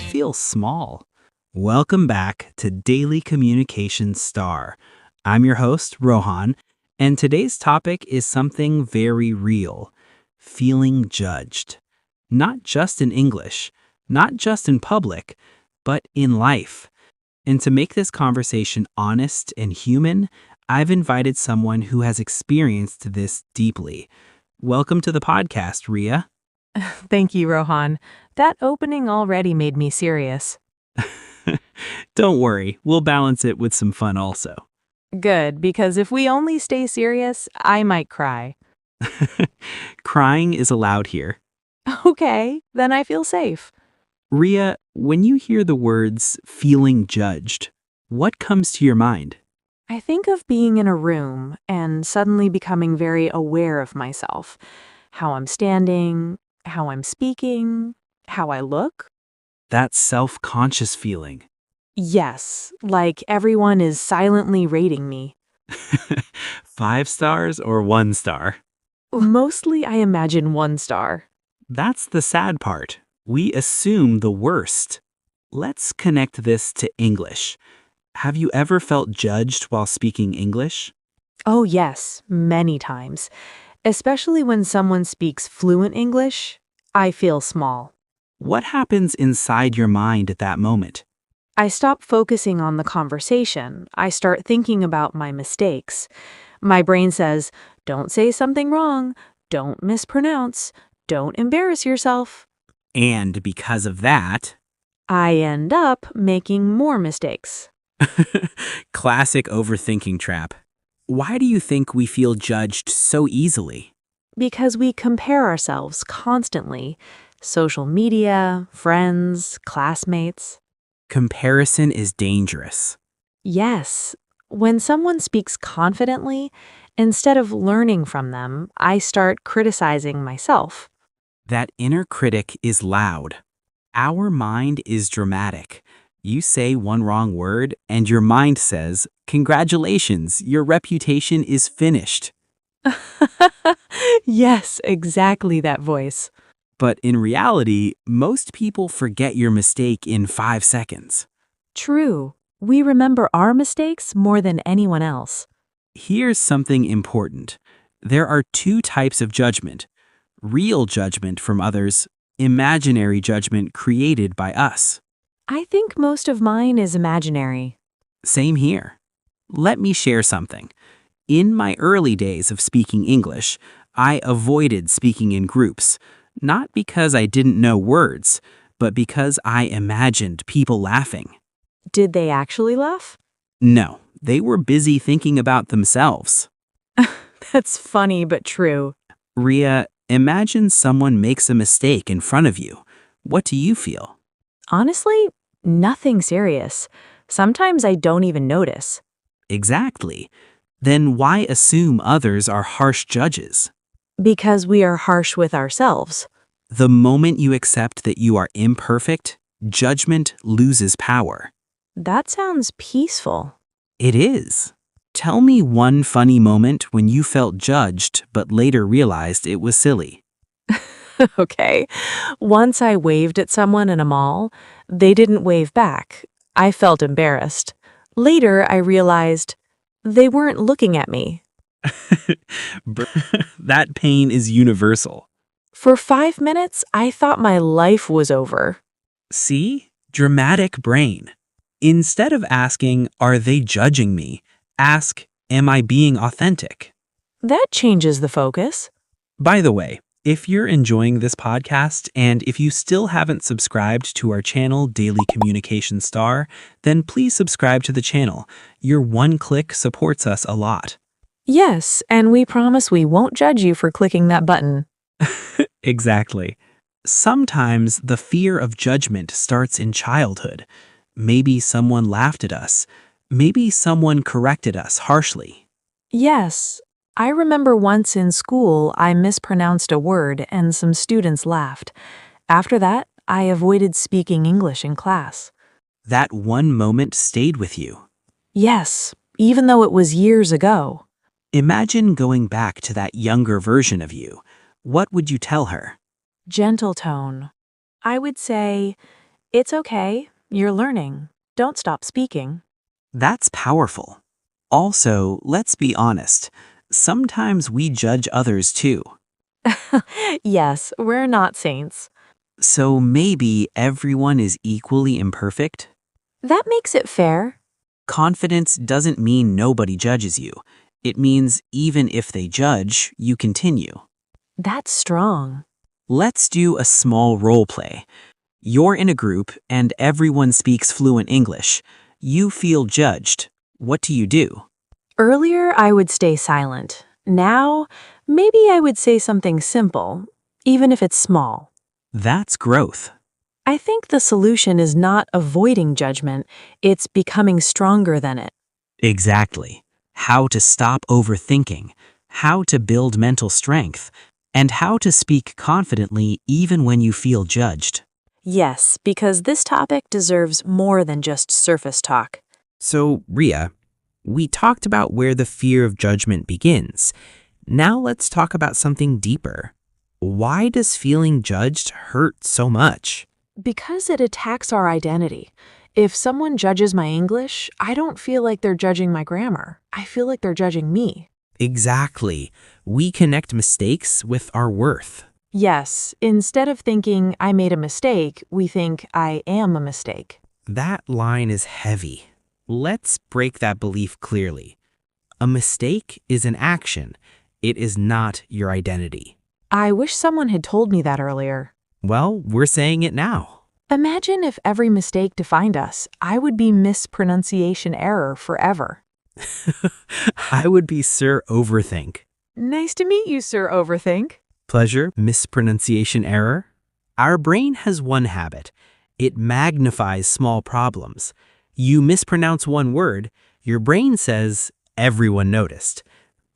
feel small. Welcome back to Daily Communication Star. I'm your host, Rohan, and today's topic is something very real: feeling judged. Not just in English, not just in public, but in life. And to make this conversation honest and human, I've invited someone who has experienced this deeply. Welcome to the podcast, Ria. Thank you, Rohan. That opening already made me serious. Don't worry, we'll balance it with some fun also. Good, because if we only stay serious, I might cry. Crying is allowed here. Okay, then I feel safe. Ria, when you hear the words feeling judged, what comes to your mind? I think of being in a room and suddenly becoming very aware of myself. How I'm standing, how I'm speaking, how I look. That self-conscious feeling. Yes, like everyone is silently rating me. 5 stars or 1 star? Mostly I imagine 1 star. That's the sad part. We assume the worst. Let's connect this to English. Have you ever felt judged while speaking English? Oh yes, many times. Especially when someone speaks fluent English, I feel small. What happens inside your mind at that moment? I stop focusing on the conversation. I start thinking about my mistakes. My brain says, don't say something wrong, don't mispronounce, don't embarrass yourself. And because of that, I end up making more mistakes. classic overthinking trap. Why do you think we feel judged so easily? Because we compare ourselves constantly. Social media, friends, classmates. Comparison is dangerous. Yes, when someone speaks confidently, instead of learning from them, I start criticizing myself. That inner critic is loud. Our mind is dramatic. You say one wrong word, and your mind says, "Congratulations, your reputation is finished." Yes, exactly that voice. But in reality, most people forget your mistake in 5 seconds. True. We remember our mistakes more than anyone else. Here's something important. There are 2 types of judgment: real judgment from others, imaginary judgment created by us. I think most of mine is imaginary. Same here. Let me share something. In my early days of speaking English, I avoided speaking in groups, not because I didn't know words, but because I imagined people laughing. Did they actually laugh? No, they were busy thinking about themselves. That's funny but true. Ria, imagine someone makes a mistake in front of you. What do you feel? Honestly, nothing serious. Sometimes I don't even notice. Exactly. Then why assume others are harsh judges? Because we are harsh with ourselves. The moment you accept that you are imperfect, judgment loses power. That sounds peaceful. It is. Tell me one funny moment when you felt judged but later realized it was silly. Okay. Once I waved at someone in a mall. They didn't wave back. I felt embarrassed. Later, I realized they weren't looking at me. That pain is universal. For 5 minutes, I thought my life was over. See? Dramatic brain. Instead of asking, "Are they judging me?" ask, "Am I being authentic?" That changes the focus. By the way, if you're enjoying this podcast and if you still haven't subscribed to our channel, Daily Communication Star, then please subscribe to the channel. Your one click supports us a lot. Yes, and we promise we won't judge you for clicking that button. Exactly. Sometimes the fear of judgment starts in childhood. Maybe someone laughed at us. Maybe someone corrected us harshly. Yes, I remember once in school I mispronounced a word and some students laughed. After that, I avoided speaking English in class. That one moment stayed with you. Yes, even though it was years ago. Imagine going back to that younger version of you. What would you tell her? Gentle tone. I would say, It's okay. You're learning. Don't stop speaking. That's powerful. Also, let's be honest. Sometimes we judge others too. Yes, we're not saints. So maybe everyone is equally imperfect? That makes it fair. Confidence doesn't mean nobody judges you. It means even if they judge, you continue. That's strong. Let's do a small role play. You're in a group and everyone speaks fluent English. You feel judged. What do you do? Earlier, I would stay silent. Now, maybe I would say something simple, even if it's small. That's growth. I think the solution is not avoiding judgment, it's becoming stronger than it. Exactly. How to stop overthinking, how to build mental strength, and how to speak confidently even when you feel judged. Yes, because this topic deserves more than just surface talk. So, Ria, we talked about where the fear of judgment begins. Now let's talk about something deeper. Why does feeling judged hurt so much? Because it attacks our identity. If someone judges my English, I don't feel like they're judging my grammar. I feel like they're judging me. Exactly. We connect mistakes with our worth. Yes, instead of thinking I made a mistake, we think I am a mistake. That line is heavy. Let's break that belief clearly. A mistake is an action. It is not your identity. I wish someone had told me that earlier. Well, we're saying it now. Imagine if every mistake defined us. I would be mispronunciation error forever. I would be Sir Overthink. Nice to meet you, Sir Overthink. Pleasure, mispronunciation error. Our brain has one habit. It magnifies small problems. You mispronounce one word, your brain says, everyone noticed.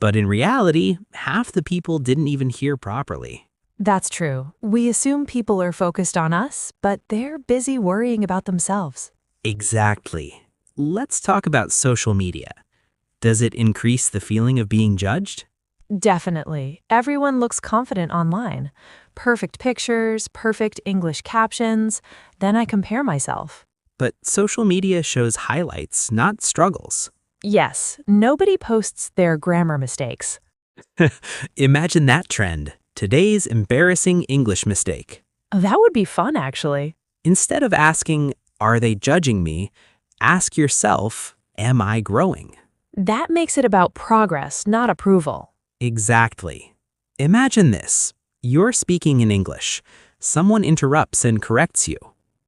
But in reality, half the people didn't even hear properly. That's true. We assume people are focused on us, but they're busy worrying about themselves. Exactly. Let's talk about social media. Does it increase the feeling of being judged? Definitely. Everyone looks confident online. Perfect pictures, perfect English captions. Then I compare myself. But social media shows highlights, not struggles. Yes, nobody posts their grammar mistakes. Imagine that trend. Today's embarrassing English mistake. That would be fun, actually. Instead of asking, are they judging me? Ask yourself, am I growing? That makes it about progress, not approval. Exactly. Imagine this. You're speaking in English. Someone interrupts and corrects you.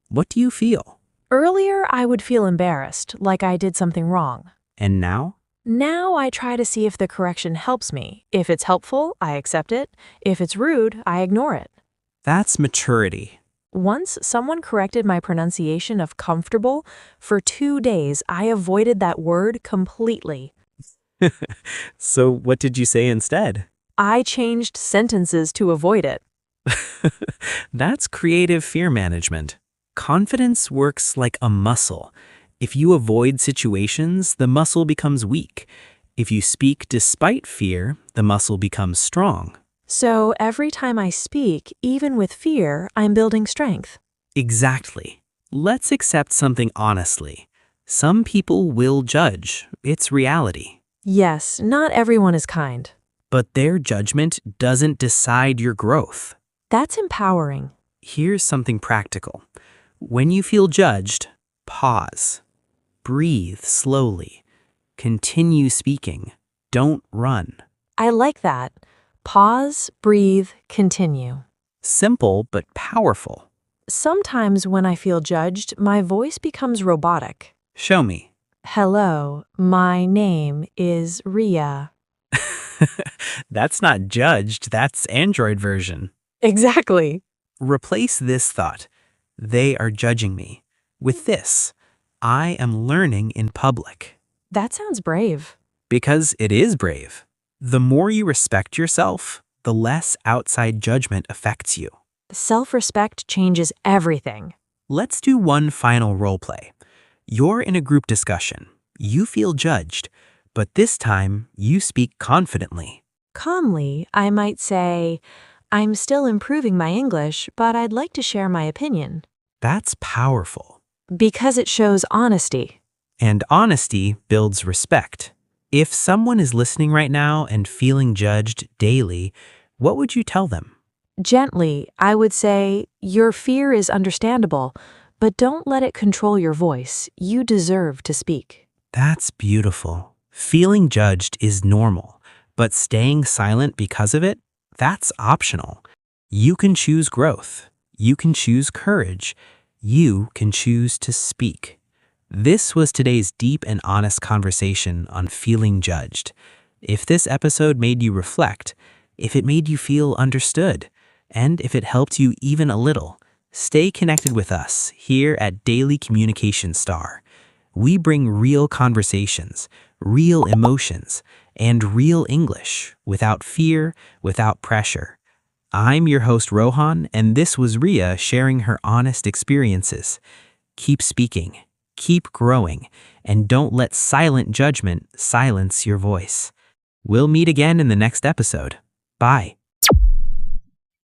What do you feel? Earlier, I would feel embarrassed, like I did something wrong. And now? Now I try to see if the correction helps me. If it's helpful, I accept it. If it's rude, I ignore it. That's maturity. Once someone corrected my pronunciation of comfortable, for 2 days I avoided that word completely. So what did you say instead? I changed sentences to avoid it. That's creative fear management. Confidence works like a muscle. If you avoid situations, the muscle becomes weak. If you speak despite fear, the muscle becomes strong. So every time I speak, even with fear, I'm building strength. Exactly. Let's accept something honestly. Some people will judge. It's reality. Yes, not everyone is kind. But their judgment doesn't decide your growth. That's empowering. Here's something practical. When you feel judged, pause. Breathe slowly. Continue speaking. Don't run. I like that. Pause, breathe, continue. Simple but powerful. Sometimes when I feel judged, my voice becomes robotic. Show me. Hello, my name is Ria. That's not judged, that's Android version. Exactly. Replace this thought, they are judging me, with this, I am learning in public. That sounds brave. Because it is brave. The more you respect yourself, the less outside judgment affects you. Self-respect changes everything. Let's do one final role play. You're in a group discussion. You feel judged, but this time you speak confidently. Calmly, I might say, I'm still improving my English, but I'd like to share my opinion. That's powerful. because it shows honesty. And honesty builds respect. If someone is listening right now and feeling judged daily, what would you tell them? Gently, I would say, your fear is understandable, but don't let it control your voice. You deserve to speak. That's beautiful. Feeling judged is normal, but staying silent because of it, that's optional. You can choose growth. You can choose courage. You can choose to speak. This was today's deep and honest conversation on feeling judged. If this episode made you reflect, if it made you feel understood, and if it helped you even a little, stay connected with us here at Daily Communication Star. We bring real conversations, real emotions, and real English without fear, without pressure. I'm your host, Rohan, and this was Ria sharing her honest experiences. Keep speaking, keep growing, and don't let silent judgment silence your voice. We'll meet again in the next episode. Bye.